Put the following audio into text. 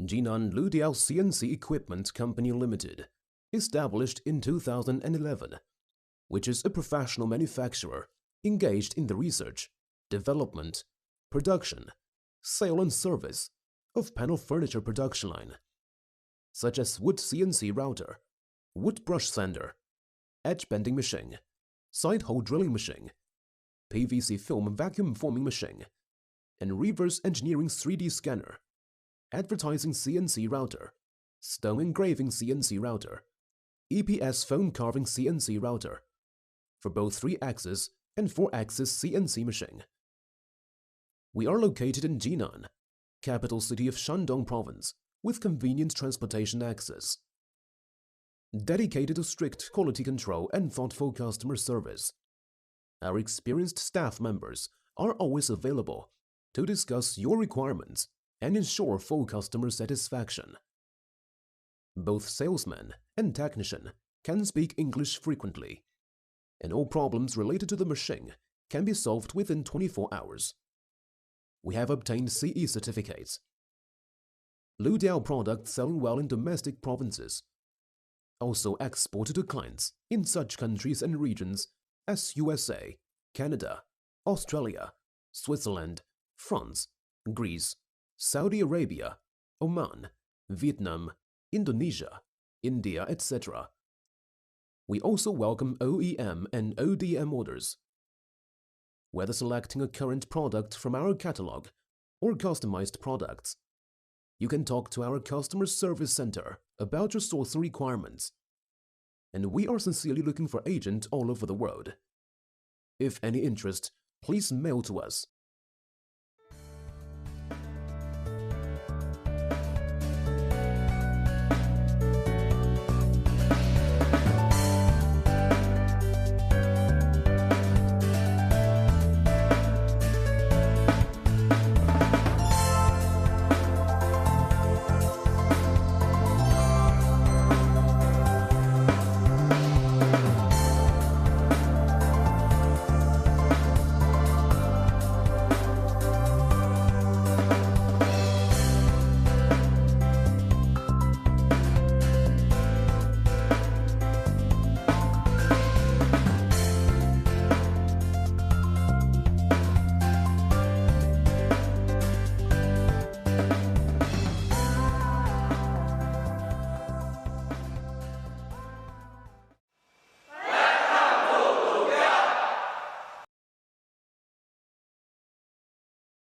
Jinan Ludiao CNC Equipment Company Limited, established in 2011, which is a professional manufacturer engaged in the research, development, production, sale and service of panel furniture production line, such as wood CNC router, wood brush sander, edge bending machine, side hole drilling machine, PVC film vacuum forming machine, and reverse engineering 3D scanner, advertising CNC router, stone engraving CNC router, EPS foam carving CNC router, for both 3-axis and 4-axis CNC machine. We are located in Jinan, capital city of Shandong Province, with convenient transportation access. Dedicated to strict quality control and thoughtful customer service, our experienced staff members are always available to discuss your requirements and ensure full customer satisfaction. Both salesman and technician can speak English frequently, and all problems related to the machine can be solved within 24 hours. We have obtained CE certificates. Ludiao products selling well in domestic provinces, also exported to clients in such countries and regions as USA, Canada, Australia, Switzerland, France, Greece, Saudi Arabia, Oman, Vietnam, Indonesia, India, etc. We also welcome OEM and ODM orders. Whether selecting a current product from our catalog or customized products, you can talk to our customer service center about your sourcing requirements. And we are sincerely looking for agents all over the world. If any interest, please mail to us.